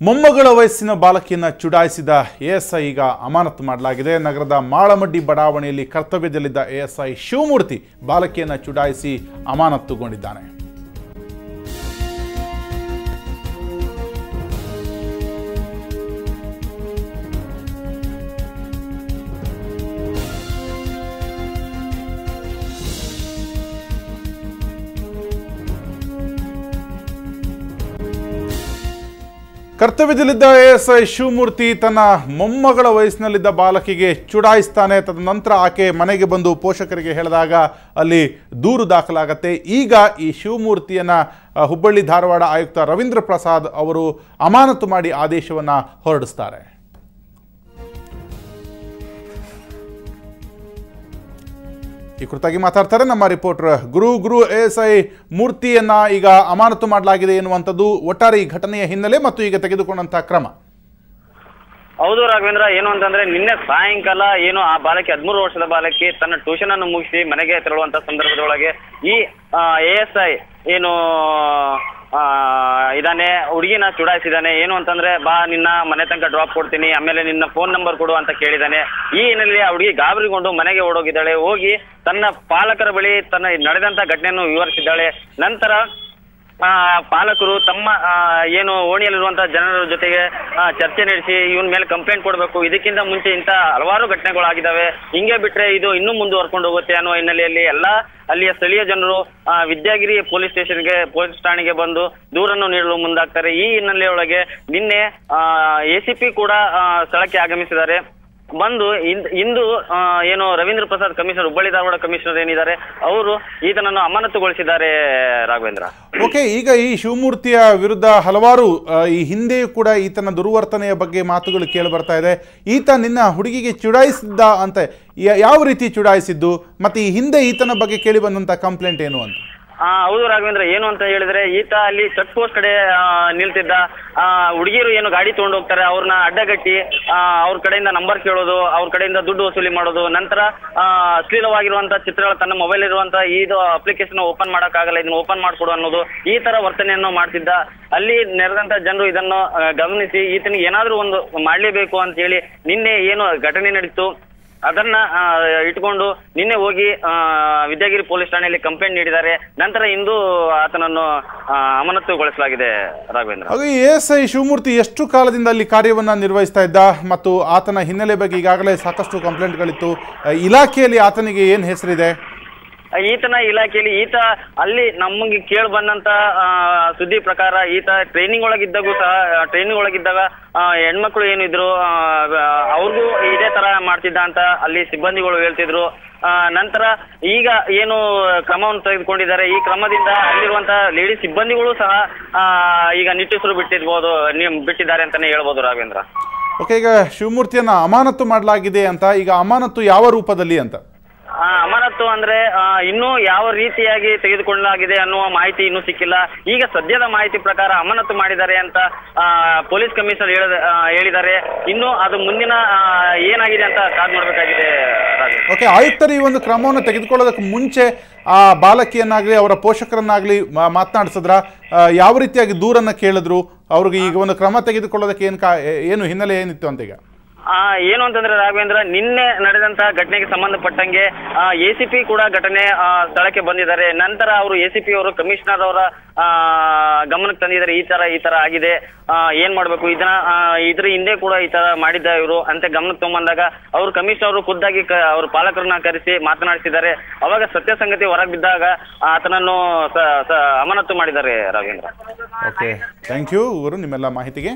ಮೊಮ್ಮಗಳ ವಯಸ್ಸಿನ ಬಾಲಕಿಯನ್ನು ಚುಡಾಯಿಸಿದ ಎಎಸ್ಐ ಈಗ ಅಮಾನತು ಮಾಡಲಾಗಿದೆ. ನಗರದ ಮಾಳಮಡ್ಡಿ ಬಡಾವಣೆಯಲ್ಲಿ ಕರ್ತವ್ಯದಲ್ಲಿದ್ದ ಎಎಸ್ಐ ಶಿವಮೂರ್ತಿ ಬಾಲಕಿಯನ್ನು ಚುಡಾಯಿಸಿ ಅಮಾನತುಗೊಂಡಿದ್ದಾನೆ. ಕರ್ತವ್ಯದಲ್ಲಿದ್ದ ಎಎಸ್ಐ ಶಿವಮೂರ್ತಿ ತನ್ನ ಮೊಮ್ಮಗಳ ವಯಸ್ಸಿನಲ್ಲಿದ್ದ ಬಾಲಕಿಗೆ ಚುಡಾಯಿಸ್ತಾನೆ. ತದನಂತರ ಆಕೆ ಮನೆಗೆ ಬಂದು ಪೋಷಕರಿಗೆ ಹೇಳಿದಾಗ ಅಲ್ಲಿ ದೂರು ದಾಖಲಾಗತ್ತೆ. ಈಗ ಈ ಶಿವಮೂರ್ತಿಯನ್ನು ಹುಬ್ಬಳ್ಳಿ ಧಾರವಾಡ ಆಯುಕ್ತ ರವೀಂದ್ರ ಪ್ರಸಾದ್ ಅವರು ಅಮಾನತು ಮಾಡಿ ಆದೇಶವನ್ನು ಹೊರಡಿಸ್ತಾರೆ. ಈ ಕುರಿತಾಗಿ ಮಾತಾಡ್ತಾರೆ ನಮ್ಮ ರಿಪೋರ್ಟರ್ ಗುರು. ಎಎಸ್ಐ ಮೂರ್ತಿಯನ್ನ ಈಗ ಅಮಾನತು ಮಾಡಲಾಗಿದೆ ಎನ್ನುವಂಥದ್ದು ಒಟ್ಟಾರೆ ಈ ಘಟನೆಯ ಹಿನ್ನೆಲೆ ಮತ್ತು ಈಗ ತೆಗೆದುಕೊಂಡಂತಹ ಕ್ರಮ. ಹೌದು ರಾಘವೇಂದ್ರ, ಏನು ಅಂತಂದ್ರೆ ನಿನ್ನೆ ಸಾಯಂಕಾಲ ಏನು ಆ ಬಾಲಕಿ 13 ವರ್ಷದ ಬಾಲಕಿ ತನ್ನ ಟ್ಯೂಷನ್ ಅನ್ನು ಮುಗಿಸಿ ಮನೆಗೆ ತೆರಳುವಂತ ಸಂದರ್ಭದೊಳಗೆ ಈ ಎಎಸ್ಐ ಏನು ಇದಾನೆ ಹುಡುಗಿನ ಚುಡಾಯಿಸಿದಾನೆ. ಏನು ಅಂತಂದ್ರೆ ಬಾ ನಿನ್ನ ಮನೆ ತನಕ ಡ್ರಾಪ್ ಕೊಡ್ತೀನಿ, ಆಮೇಲೆ ನಿನ್ನ ಫೋನ್ ನಂಬರ್ ಕೊಡು ಅಂತ ಕೇಳಿದಾನೆ. ಈ ಹಿನ್ನೆಲೆಯಲ್ಲಿ ಆ ಹುಡುಗಿ ಗಾಬರಿಗೊಂಡು ಮನೆಗೆ ಓಡೋಗಿದ್ದಾಳೆ. ಹೋಗಿ ತನ್ನ ಪಾಲಕರ ಬಳಿ ತನ್ನ ನಡೆದಂತ ಘಟನೆಯನ್ನು ವಿವರಿಸಿದ್ದಾಳೆ. ನಂತರ ಪಾಲಕರು ತಮ್ಮ ಏನು ಓಣಿಯಲ್ಲಿರುವಂತಹ ಜನರ ಜೊತೆಗೆ ಚರ್ಚೆ ನಡೆಸಿ ಇವನ್ ಮೇಲೆ ಕಂಪ್ಲೇಂಟ್ ಕೊಡಬೇಕು, ಇದಕ್ಕಿಂತ ಮುಂಚೆ ಇಂತ ಹಲವಾರು ಘಟನೆಗಳಾಗಿದ್ದಾವೆ, ಹಿಂಗೆ ಬಿಟ್ರೆ ಇದು ಇನ್ನೂ ಮುಂದುವರ್ಕೊಂಡು ಹೋಗುತ್ತೆ ಅನ್ನೋ ಹಿನ್ನೆಲೆಯಲ್ಲಿ ಎಲ್ಲಾ ಅಲ್ಲಿಯ ಸ್ಥಳೀಯ ಜನರು ವಿದ್ಯಾಗಿರಿ ಪೊಲೀಸ್ ಠಾಣೆಗೆ ಬಂದು ದೂರನ್ನು ನೀಡಲು ಮುಂದಾಗ್ತಾರೆ. ಈ ಹಿನ್ನೆಲೆಯೊಳಗೆ ನಿನ್ನೆ ಎಸಿಪಿ ಕೂಡ ಸ್ಥಳಕ್ಕೆ ಆಗಮಿಸಿದ್ದಾರೆ. ಬಂದು ಇಂದು ಏನು ರವೀಂದ್ರ ಪ್ರಸಾದ್ ಕಮಿಷನರ್, ಹುಬ್ಬಳ್ಳಿ ಧಾರವಾಡ ಕಮಿಷನರ್ ಏನಿದ್ದಾರೆ ಅವರು ಈತನನ್ನು ಅಮಾನತುಗೊಳಿಸಿದ್ದಾರೆ ರಾಘವೇಂದ್ರ. ಓಕೆ, ಈಗ ಈ ಶಿವಮೂರ್ತಿಯ ವಿರುದ್ಧ ಹಲವಾರು ಈ ಹಿಂದೆಯೂ ಕೂಡ ಈತನ ದುರ್ವರ್ತನೆಯ ಬಗ್ಗೆ ಮಾತುಗಳು ಕೇಳಿ ಬರ್ತಾ ಇದೆ. ಈತ ನಿನ್ನ ಹುಡುಗಿಗೆ ಚುಡಾಯಿಸಿದ್ದ ಅಂತ ಯಾವ ರೀತಿ ಚುಡಾಯಿಸಿದ್ದು, ಮತ್ತೆ ಈ ಹಿಂದೆ ಈತನ ಬಗ್ಗೆ ಕೇಳಿ ಬಂದಂತ ಕಂಪ್ಲೇಂಟ್ ಏನು ಅಂತ? ಹೌದು ರಾಘವೇಂದ್ರ, ಏನು ಅಂತ ಹೇಳಿದ್ರೆ ಈತ ಅಲ್ಲಿ ಚೆಕ್ ಪೋಸ್ಟ್ ಕಡೆ ನಿಲ್ತಿದ್ದ. ಹುಡುಗಿಯರು ಏನು ಗಾಡಿ ತಗೊಂಡು ಹೋಗ್ತಾರೆ ಅವ್ರನ್ನ ಅಡ್ಡಗಟ್ಟಿ ಅವ್ರ ಕಡೆಯಿಂದ ನಂಬರ್ ಕೇಳೋದು, ಅವ್ರ ಕಡೆಯಿಂದ ದುಡ್ಡು ವಸೂಲಿ ಮಾಡೋದು, ನಂತರ ಅಶ್ಲೀಲವಾಗಿರುವಂತಹ ಚಿತ್ರಗಳು ತನ್ನ ಮೊಬೈಲ್ ಇರುವಂತಹ ಇದು ಅಪ್ಲಿಕೇಶನ್ ಓಪನ್ ಮಾಡೋಕ್ಕಾಗಲ್ಲ, ಇದನ್ನ ಓಪನ್ ಮಾಡ್ಕೊಡು ಅನ್ನೋದು ಈ ತರ ವರ್ತನೆಯನ್ನು ಮಾಡ್ತಿದ್ದ. ಅಲ್ಲಿ ನೆರೆದಂತ ಜನರು ಇದನ್ನು ಗಮನಿಸಿ ಈತನಿಗೆ ಏನಾದ್ರೂ ಒಂದು ಮಾಡ್ಲೇಬೇಕು ಅಂತ ಹೇಳಿ ನಿನ್ನೆ ಏನು ಘಟನೆ ನಡೀತು ಅದನ್ನ ಇಟ್ಕೊಂಡು ನಿನ್ನೆ ಹೋಗಿ ವಿದ್ಯಾಗಿರಿ ಪೊಲೀಸ್ ಠಾಣೆಯಲ್ಲಿ ಕಂಪ್ಲೇಂಟ್ ನೀಡಿದ್ದಾರೆ. ನಂತರ ಇಂದು ಆತನನ್ನು ಅಮಾನತುಗೊಳಿಸಲಾಗಿದೆ ರಾಘವೇಂದ್ರ. ಹಾಗೆ ಎಎಸ್ಐ ಶಿವಮೂರ್ತಿ ಎಷ್ಟು ಕಾಲದಿಂದ ಅಲ್ಲಿ ಕಾರ್ಯವನ್ನ ನಿರ್ವಹಿಸ್ತಾ ಇದ್ದ ಮತ್ತು ಆತನ ಹಿನ್ನೆಲೆ ಬಗ್ಗೆ ಈಗಾಗಲೇ ಸಾಕಷ್ಟು ಕಂಪ್ಲೇಂಟ್ಗಳಿತ್ತು. ಇಲಾಖೆಯಲ್ಲಿ ಆತನಿಗೆ ಏನು ಹೆಸರಿದೆ? ಈತನ ಇಲಾಖೆಯಲ್ಲಿ ಈತ ಅಲ್ಲಿ ನಮಗೆ ಕೇಳಿ ಬಂದಂತ ಸುದ್ದಿ ಪ್ರಕಾರ ಈತ ಟ್ರೈನಿಂಗ್ ಒಳಗಿದ್ದಾಗೂ ಸಹ ಟ್ರೈನಿಂಗ್ ಒಳಗಿದ್ದಾಗ ಹೆಣ್ಮಕ್ಳು ಏನಿದ್ರು ಅವ್ರಿಗೂ ಇದೇ ತರ ಮಾಡ್ತಿದ್ದ ಅಂತ ಅಲ್ಲಿ ಸಿಬ್ಬಂದಿಗಳು ಹೇಳ್ತಿದ್ರು. ನಂತರ ಈಗ ಏನು ಕ್ರಮವನ್ನು ತೆಗೆದುಕೊಂಡಿದ್ದಾರೆ, ಈ ಕ್ರಮದಿಂದ ಅಲ್ಲಿರುವಂತಹ ಲೇಡಿ ಸಿಬ್ಬಂದಿಗಳು ಸಹ ಈಗ ನಿಟ್ಟುಸಿರು ಬಿಟ್ಟಿದ್ದಾರೆ ಅಂತಾನೆ ಹೇಳ್ಬೋದು ರಾಘವೇಂದ್ರ. ಓಕೆ, ಈಗ ಶಿವಮೂರ್ತಿಯನ್ನ ಅಮಾನತು ಮಾಡಲಾಗಿದೆ ಅಂತ, ಈಗ ಅಮಾನತು ಯಾವ ರೂಪದಲ್ಲಿ ಅಂತ? ಅಮಾನತು ಅಂದ್ರೆ ಇನ್ನೂ ಯಾವ ರೀತಿಯಾಗಿ ತೆಗೆದುಕೊಳ್ಳಲಾಗಿದೆ ಅನ್ನುವ ಮಾಹಿತಿ ಇನ್ನೂ ಸಿಕ್ಕಿಲ್ಲ. ಈಗ ಸದ್ಯದ ಮಾಹಿತಿ ಪ್ರಕಾರ ಅಮಾನತು ಮಾಡಿದ್ದಾರೆ ಅಂತ ಪೊಲೀಸ್ ಕಮಿಷನರ್ ಹೇಳಿದ್ದಾರೆ. ಇನ್ನು ಅದು ಮುಂದಿನ ಏನಾಗಿದೆ ಅಂತ ಕಾದ್ ಮಾಡಬೇಕಾಗಿದೆ. ಓಕೆ, ಆಯುಕ್ತರು ಈ ಒಂದು ಕ್ರಮವನ್ನು ತೆಗೆದುಕೊಳ್ಳೋದಕ್ಕೆ ಮುಂಚೆ ಆ ಬಾಲಕಿಯನ್ನಾಗ್ಲಿ ಅವರ ಪೋಷಕರನ್ನಾಗ್ಲಿ ಮಾತನಾಡಿಸಿದ್ರ, ಯಾವ ರೀತಿಯಾಗಿ ದೂರನ್ನ ಕೇಳಿದ್ರು, ಅವ್ರಿಗೆ ಈಗ ಒಂದು ಕ್ರಮ ತೆಗೆದುಕೊಳ್ಳೋದಕ್ಕೆ ಏನು ಹಿನ್ನೆಲೆ ಏನಿತ್ತು ಅಂತ? ಈಗ ಏನು ಅಂತಂದ್ರೆ ರಾಘವೇಂದ್ರ, ನಿನ್ನೆ ನಡೆದಂತಹ ಘಟನೆಗೆ ಸಂಬಂಧಪಟ್ಟಂಗೆ ಎಸಿಪಿ ಕೂಡ ಘಟನೆ ಸ್ಥಳಕ್ಕೆ ಬಂದಿದ್ದಾರೆ. ನಂತರ ಅವರು ಎಸಿಪಿ ಅವರು ಕಮಿಷನರ್ ಅವರ ಗಮನಕ್ಕೆ ತಂದಿದ್ದಾರೆ, ಈ ತರ ಆಗಿದೆ, ಏನ್ ಮಾಡ್ಬೇಕು, ಇದ್ರ ಹಿಂದೆ ಕೂಡ ಈ ತರ ಮಾಡಿದ್ದ ಇವರು ಅಂತ ಗಮನಕ್ಕೆ ತಗೊಂಬಂದಾಗ ಅವರು ಕಮಿಷನರ್ ಅವರು ಖುದ್ದಾಗಿ ಅವ್ರ ಪಾಲಕರನ್ನ ಕರೆಸಿ ಮಾತನಾಡಿಸಿದ್ದಾರೆ. ಅವಾಗ ಸತ್ಯ ಸಂಗತಿ ಹೊರಗೆ ಬಿದ್ದಾಗ ಆತನನ್ನು ಅಮಾನತು ಮಾಡಿದ್ದಾರೆ ರಾಘವೇಂದ್ರ. ಓಕೆ, ಥ್ಯಾಂಕ್ ಯು ಗುರು ನಿಮ್ಮೆಲ್ಲ ಮಾಹಿತಿಗೆ.